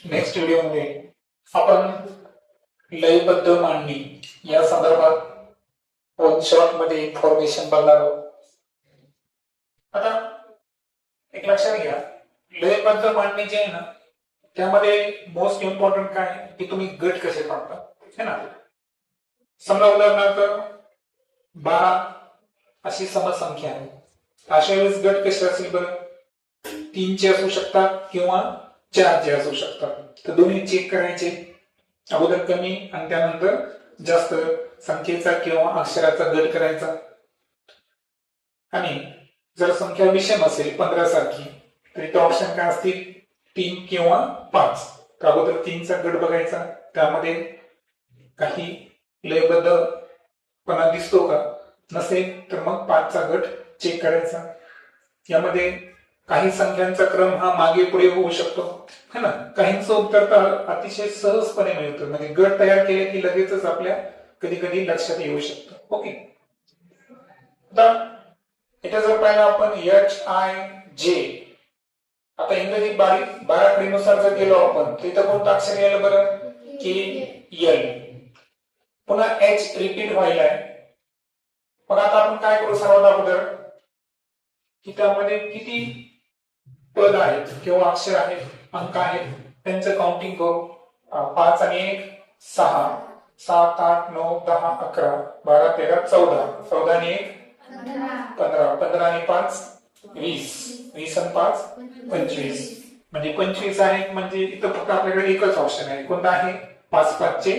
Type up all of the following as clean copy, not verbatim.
Next व्हिडिओमध्ये आपण लयबद्ध मांडणी या संदर्भात वन शॉट मध्ये इन्फॉर्मेशन बघणार आहोत. आता एक लक्षात घ्या, लयबद्ध मांडणी जे आहे ना त्यामध्ये मोस्ट इम्पॉर्टंट काय आहे की तुम्ही गट कसे पाडता है ना. समजा उदाहरणार्थ 12 अशी समसंख्या आहे. अशा वेळेस गट कसे असेल बरं, 3 चे असू शकतात किंवा 4 चे असू शकतात. तर दोन्ही चेक करायचे, अगोदर कमी आणि त्यानंतर जास्त संख्येचा किंवा अक्षराचा गट करायचा. आणि जर संख्या विषम असेल 15 सारखी तर इथे ऑप्शन काय असतील, 3 किंवा 5. तर अगोदर 3 चा गट बघायचा, त्यामध्ये काही लयबद्धपणा दिसतो का, नसेल तर मग 5 चा गट चेक करायचा. यामध्ये काही संख्यांचा क्रम हा मागे पुढे होऊ शकतो है ना. काहींचं उत्तर तर अतिशय सहजपणे मिळतं, म्हणजे गट तयार केले की लगेचच आपल्या कधी कधी लक्षात येऊ शकतं. ओके, आता इथे जर पाहिलं आपण HIJ, आता इंग्रजी बाराखडीनुसार जर गेलो आपण तर इथं कोणतं अक्षर यायला बरं, KL. पुन्हा H रिपीट व्हायलाय. मग आता आपण काय करू, सर्वात अगोदर की त्यामध्ये किती पद आहेत किंवा अक्षर आहेत, अंक आहेत, त्यांचं काउंटिंग करू. 5 आणि 1 6, 7 8 9 10 11 12 13 14, 14 आणि 1 15, 15 आणि 5 20, 20 आणि 5 25. म्हणजे 25 आहे. म्हणजे इथं फक्त आपल्याकडे एकच ऑप्शन आहे, कोणता आहे, 5 5 चे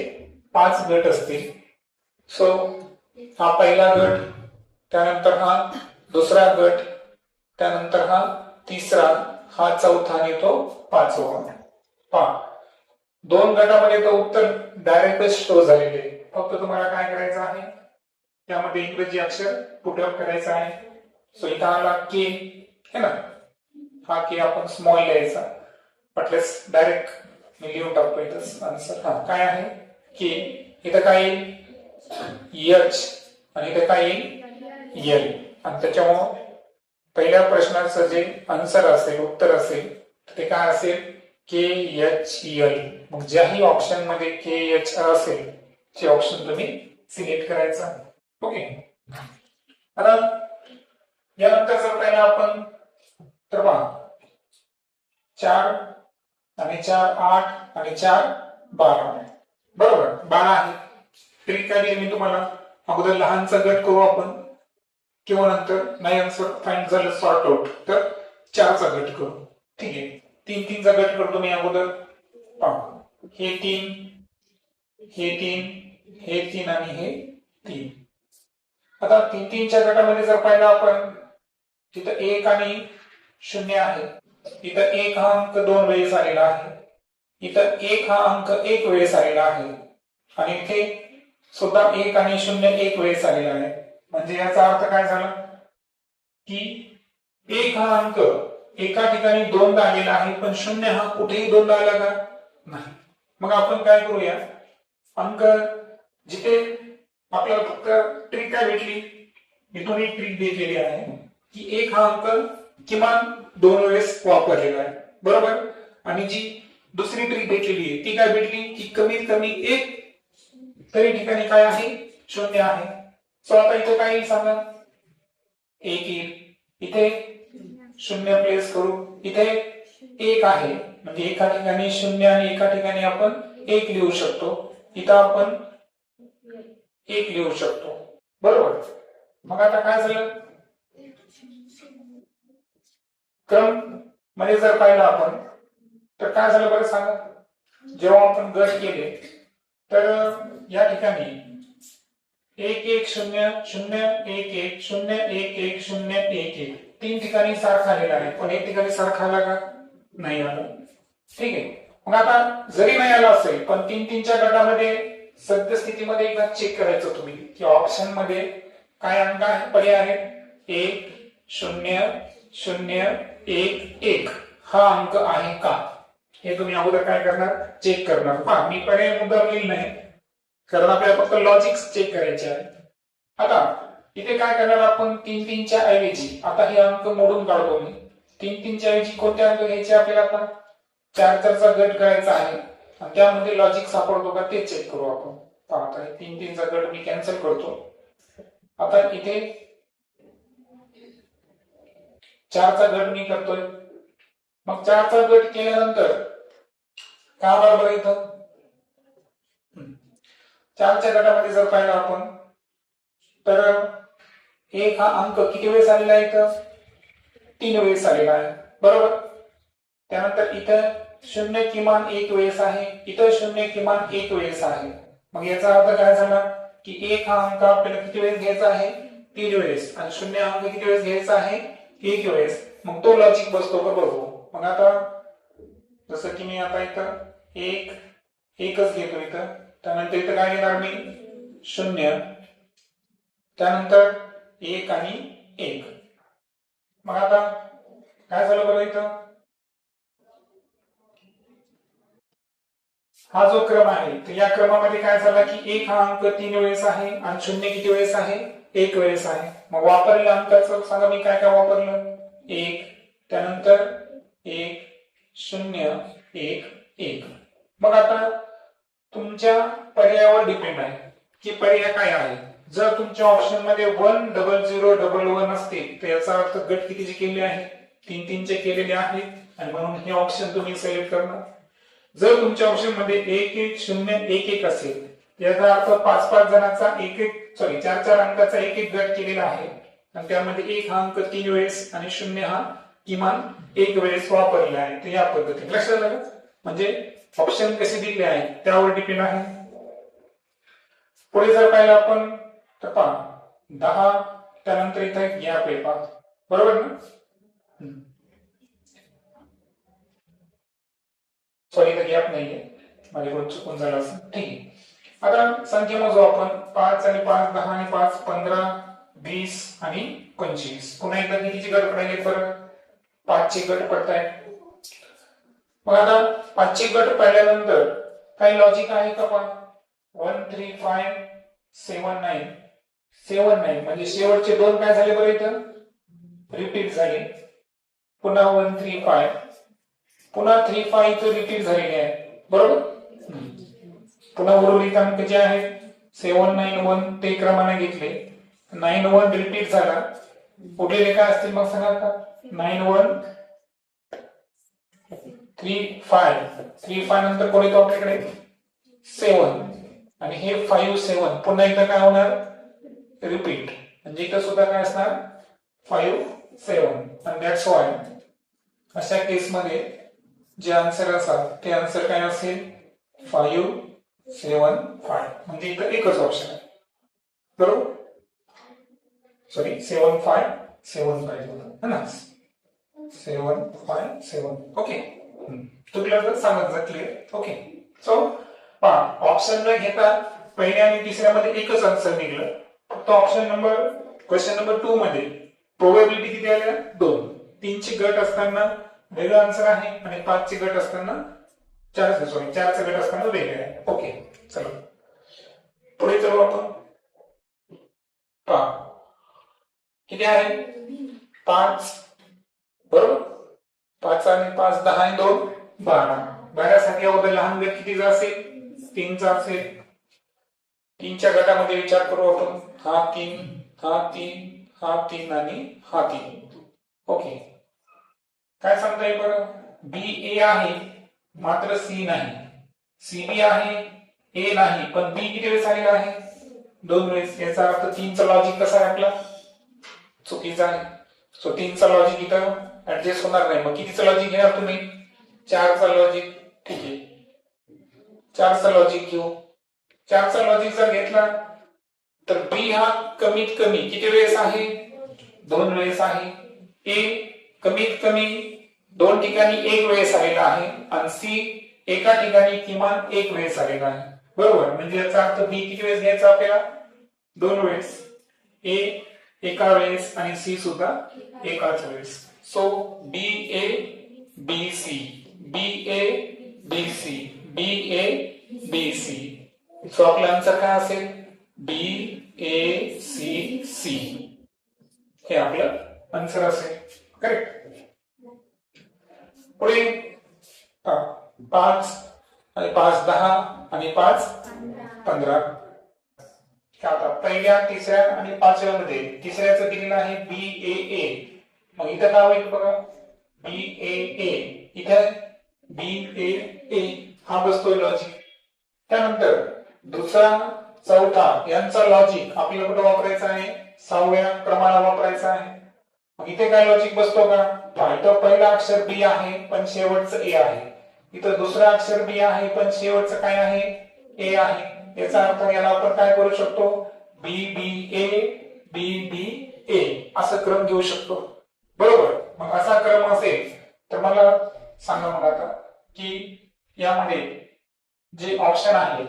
5 गट असतील. सो हा पहिला गट, त्यानंतर हा दुसरा गट, त्यानंतर हा तिसरा, हा चौथा आणि तो 5वा. पहा, 2 गटामध्ये तो उत्तर डायरेक्ट स्टोर झालेले. फक्त तुम्हाला काय करायचं आहे, त्यामध्ये इंग्रजी अक्षर पुटअप करायचं आहे. सो इथं आला के है ना, हा के आपण स्मॉल लिहायचा. म्हटल्यास डायरेक्ट मी लिहून टाकतो इथं आन्सर. हा काय आहे के, इथं काय येईल एच आणि इथं काय येईल एल. आणि त्याच्यामुळे पहिल्या प्रश्नाचं जे आन्सर असेल, उत्तर असेल, ते काय असेल, KHL. मग ज्याही ऑप्शन मध्ये KH असेल ते ऑप्शन तुम्ही सिलेक्ट करायचा. ओके, आता यानंतर जर पाहिलं आपण तर पहा, 4 आणि 4 8 आणि 4 12, बरोबर 12 आहे. ट्रिक काय दिली मी तुम्हाला, अगोदर लहानचा गट करू आपण किंवा नंतर नाही आन्सर फाइंड झालं सॉर्ट आउट तर 4 चा गट करू. ठीक आहे, 3 3 चा गट करतो मी अगोदर. हे 3, हे 3, हे 3 आणि हे 3. आता 3 3 च्या गटामध्ये जर पाहिलं आपण, तिथं 1 आणि 0 आहे. इथं 1 हा अंक 2 वेळेस आलेला आहे, इथं 1 हा अंक 1 वेळेस आलेला आहे, आणि इथे सुद्धा 1 आणि 0 1 वेळेस आलेला आहे. म्हणजे याचा अर्थ काय झाला की 1 हा अंक एका ठिकाणी 2दा आलेला आहे, पण 0 हा कुठेही 2दा आला का नाही. मग आपण काय करूया, अंक जिथे आपल्याला फक्त ट्रिक काय भेटली, इथून एक ट्रिक दिलेली आहे की 1 हा अंक किमान 2 वेळेस वापरलेला आहे, बरोबर. आणि जी दुसरी ट्रिक भेटलेली आहे ती काय भेटली की कमीत कमी 1 तरी ठिकाणी काय आहे, 0 आहे. सो आता इथे काय येईल सांगा, 1 येईल. इथे 0 प्लेस करू, इथे 1 आहे, म्हणजे एका ठिकाणी 0 आणि एका ठिकाणी आपण 1 लिहू शकतो. इथं आपण 1 लिहू शकतो, बरोबर. मग आता काय झालं, क्रम मध्ये जर पाहिलं आपण तर काय झालं बरं सांगा, जेव्हा आपण गट केले तर या ठिकाणी 1 1 0 0 1 1 0 1 1 0 1 1 3 ठिकाणी सारखा आलेला आहे, पण एक ठिकाणी सारखा आला का, नाही आला. ठीक आहे, मग आता जरी नाही आला असेल पण 3 3 च्या गटामध्ये सद्यस्थितीमध्ये एकदा चेक करायचं तुम्ही की ऑप्शन मध्ये काय अंक आहे, पर्याय आहेत. 1 0 0 1 1 हा अंक आहे का, हे तुम्ही अगोदर काय करणार, चेक करणार. हा मी पर्याय मुद्दाम लिहिलं नाही, कारण आपल्याला फक्त लॉजिक चेक करायचे आहे. आता इथे काय करणार आपण, 3 3 च्या ऐवजी आता हे अंक मोडून काढतो मी. 3 3 च्या ऐवजी कोणते अंक घ्यायचे आपल्याला, आता 4-4चा गट करायचा आहे आणि त्यामध्ये लॉजिक सापडतो का ते चेक करू आपण. पाहता 3-3चा गट मी कॅन्सल करतो. आता इथे 4चा गट मी करतोय. मग 4चा गट केल्यानंतर काय बरोबर इथं 4च्या गटामध्ये जर पाहिलं आपण तर 1 हा अंक किती वेळेस आलेला आहे इथं 3 वेळेस आलेला आहे बरोबर. त्यानंतर इथं 0 किमान 1 वेळेस आहे, इथं 0 किमान 1 वेळेस आहे. मग याचा अर्थ काय झाला की 1 हा अंक आपल्याला किती वेळेस घ्यायचा आहे 3 वेळेस आणि 0 हा अंक किती वेळेस घ्यायचा आहे 1 वेळेस. मग तो लॉजिक बसतो का बघू. मग आता जसं की मी आता इथं 1च घेतो इथं. त्यानंतर इथं काय घेणार मी 0, त्यानंतर 1 आणि 1. मग आता काय झालं बरं इथं हा जो क्रम आहे तर या क्रमामध्ये काय झाला की 1 हा अंक 3 वेळेस आहे आणि 0 किती वेळेस आहे 1 वेळेस आहे. मग वापरलेल्या अंकाचं सांगा मी काय काय वापरलं 1, त्यानंतर 1 0 1 1. मग आता तुमच्या पर्यायावर डिपेंड आहे की पर्याय काय आहे. जर तुमच्या ऑप्शन मध्ये 1 0 0 1 1 असतील तर याचा अर्थ गट कितीचे केले आहे 3-3 चे केलेले आहेत आणि म्हणून हे ऑप्शन तुम्ही सिलेक्ट करणार. जर तुमच्या ऑप्शन मध्ये 1 1 0 1 1 असेल याचा अर्थ 5-5 जणांचा 4-4 अंकाचा 1 1 गट केलेला आहे आणि त्यामध्ये 1 हा अंक 3 वेळेस आणि 0 हा किमान 1 वेळेस वापरलेला आहे. तर या पद्धतीने लक्षात आलं. म्हणजे ऑप्शन कसे दिले आहेत त्यावर डिपेंड आहे. पुढे जर पाहिलं आपण तर पहा 10, त्यानंतर इथे गॅप आहे पहा बरोबर ना. सॉरी इथं गॅप नाहीये माझ्याकडून चुकून झालं असं ठीक आहे. आता संख्या मोजू आपण 5 आणि 5 10 आणि 5 15 20 आणि 25. पुन्हा एकदा कितीचे गट पडायले बरं 5चे गट पडतायत. मग आता 5चे गट पाहिल्यानंतर काही लॉजिक आहे का पहा 1 3 5 7 9 7 9 म्हणजे शेवटचे दोन काय झाले बरं इथं रिपीट झाले. पुन्हा 1 3 5 पुन्हा 3 5 इथं रिपीट झालेले आहे बरोबर. पुन्हा उर्वरित अंक जे आहेत 7 9 1 ते क्रमाने घेतले 9 1 रिपीट झाला. पुढे काय असतील मग सांगा का 9 1 3 5 3 5 नंतर कोण येतो आपल्याकडे 7 आणि हे 5 7 पुन्हा एकदा काय होणार रिपीट म्हणजे इथं सुद्धा काय असणार 5 7 आणि दॅट्स वाय अशा केस मध्ये जे आन्सर असाल ते आन्सर काय असेल 5 7 5 म्हणजे इथं एकच ऑप्शन आहे बरोबर. सॉरी 7 5 7 पाहिजे होतं ना 7 5 7 ओके. तुला जर समजलं क्लिअर ओके. सो पहा ऑप्शन न घेता पहिल्या आणि तिसऱ्यामध्ये एकच आन्सर निघलं. फक्त ऑप्शन नंबर क्वेश्चन नंबर 2 मध्ये प्रोबॅबिलिटी किती आल्या 2. 3चे गट असताना वेगळा आन्सर आहे आणि 5चे गट असताना 4चे गट असताना वेगळे आहे. ओके चलो पुढे चलो आपण. पहा किती आहे 5 बरोबर 5 आणि 5 10 आणि 2 12. 12 साठी अगोदर लहान गट कितीचा असेल 3चा असेल. 3च्या गटामध्ये विचार करू आपण हा 3 हा 3 हा 3 आणि हा 3. ओके काय सांगता येईल बरं बी ए आहे मात्र सी नाही. सी बी आहे ए नाही पण बी किती वेळेस आलेला आहे 2 वेळेस. याचा अर्थ 3चा लॉजिक कसा आहे आपला चुकीचा आहे. सो 3चा लॉजिक इथं ऍडजस्ट होणार नाही. मग कितीचं लॉजिक घेणार तुम्ही 4चा लॉजिक. ठीक आहे 4चा लॉजिक घेऊ. 4चा लॉजिक जर घेतला तर बी हा कमीत कमी किती वेळेस आहे 2 वेळेस आहे. ए कमीत कमी 2 ठिकाणी 1 वेळेस आलेला आहे आणि सी एका ठिकाणी किमान 1 वेळेस आलेला आहे बरोबर. म्हणजे याचा अर्थ बी किती वेळेस घ्यायचा आपल्याला 2 वेळेस. ए एका वेळेस आणि सी सुद्धा एकाच वेळेस. So B A B C B A B C B A B C. So आपला आन्सर काय असेल बी ए सी सी हे आपलं आन्सर असेल करेक्ट. पुढे 5 आणि 5 10 आणि 5 15. आता पहिल्या तिसऱ्या आणि पाचव्या मध्ये तिसऱ्याचं दिलेलं आहे BAA. मग इथं काय होईल बघा BAA, इथं BAA हा बसतोय लॉजिक. त्यानंतर दुसरा चौथा यांचा लॉजिक आपल्याला कुठं वापरायचं आहे 6व्या क्रमाला वापरायचं आहे. मग इथे काय लॉजिक बसतो का इथं पहिला अक्षर B आहे पण शेवटचं A आहे. इथं दुसरा अक्षर B आहे पण शेवटचं काय आहे A आहे. याचा अर्थ याला आपण काय करू शकतो BBA BBA असं क्रम घेऊ शकतो. बरोबर. मग असा क्रम असेल तर मला सांगा मग आता की यामध्ये जे ऑप्शन आहे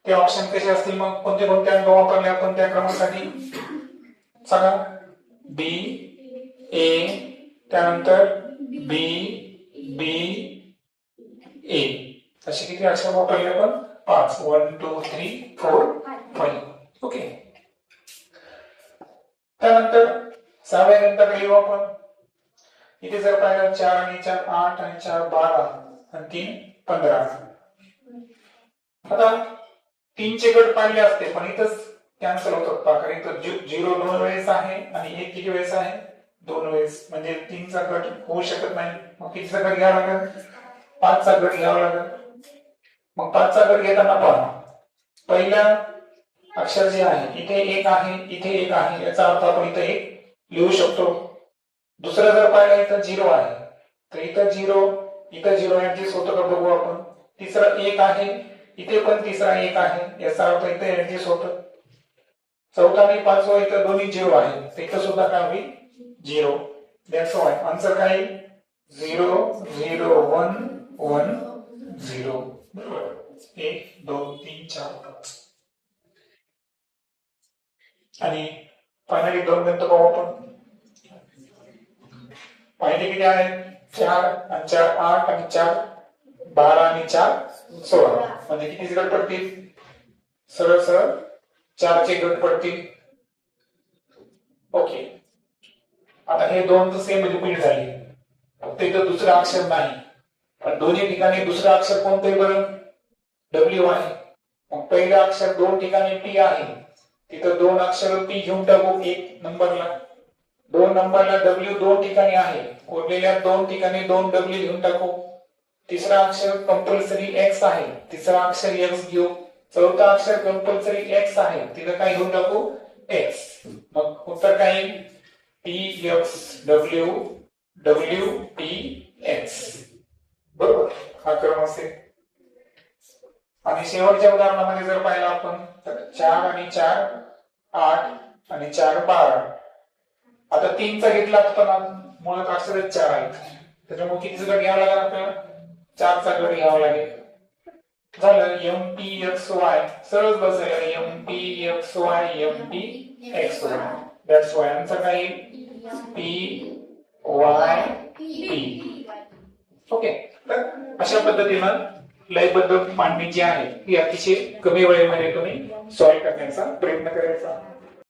ते ऑप्शन कसे असतील मग कोणते कोणते अंक वापरले आपण त्या क्रमासाठी सांगा B A त्यानंतर B B A असे किती अक्षर वापरले आपण 5 1 2 3 4 5. ओके. त्यानंतर 6व्या गणिताकडे येऊ आपण. इथे जर पाहिलं 4 आणि 4 8 आणि 4 12 आणि 3 15. आता 3 चे गट पाहिले असते पण इथंच कॅन्सल होतात पहा कारण इथं 0 2 वेळेस आहे आणि 1 किती वेळेस आहे 2 वेळेस म्हणजे 3 चा गट होऊ शकत नाही. मग कितीचा गट घ्यावा लागेल 5 चा गट घ्यावा लागेल. मग 5 चा गट घेताना पहा पहिला अक्षर जे आहे इथे 1 आहे इथे 1 आहे याचा अर्थ आपण इथे 1 लिहू शकतो. दुसरं जर पाहिलं इथं 0 आहे तर इथं 0 ऍडजस्ट होतं का बघू आपण. तिसरं 1 आहे इथे पण तिसरा 1 आहे याचा अर्थ इथे ऍडजस्ट होतं. चौथा आणि पाचवा इथं दोन्ही 0 आहे तर इथं सुद्धा काय होईल 0. दॅट्स व्हाय आन्सर काय 0 0 1 1 0. बरोबर. 1 2 3 4 5 आणि फायनली 2 गणित पाहू आपण. पहिले किती आहे 4 आणि 4 8 आणि 4 12 आणि 4 16 म्हणजे किती गट पडतील सरळ सरळ 4 चे गट पडतील. ओके. आता हे दोन तर सेम रिपीट झाले फक्त इथं दुसरं अक्षर नाही पण दोन्ही ठिकाणी दुसरं अक्षर कोणतं आहे बरं W आहे. मग पहिलं अक्षर दोन ठिकाणी P आहे तिथं दोन अक्षर P घेऊन टाकू. 1 नंबरला 2 नंबरला W दोन ठिकाणी आहे उरलेल्या 2 ठिकाणी 2 W घेऊन टाकू. तिसरा अक्षर कंपल्सरी X आहे तिसरा अक्षर X घेऊ. चौथा अक्षर कंपल्सरी X आहे तिथं काय घेऊन टाकू X. मग उत्तर काय PX W W P X. बरोबर हा क्रम असेल. आणि शेवटच्या उदाहरणामध्ये जर पाहिलं आपण तर 4 आणि 4 8 आणि 4 12. आता 3 चा घेतला असताना मुळात अक्षरच 4 आहेत त्याच्यामुळे कितीचा गट घ्यावा लागेल आपल्याला 4 चा गट घ्यावा लागेल. झालं MPXY सरळ बसेल MPXY MPXY. That's why answer काय PYP. ओके. तर अशा पद्धतीनं लयबद्ध मांडणी जी आहे ती अतिशय कमी वेळेमध्ये तुम्ही सॉल्व्ह करण्याचा प्रयत्न करायचा.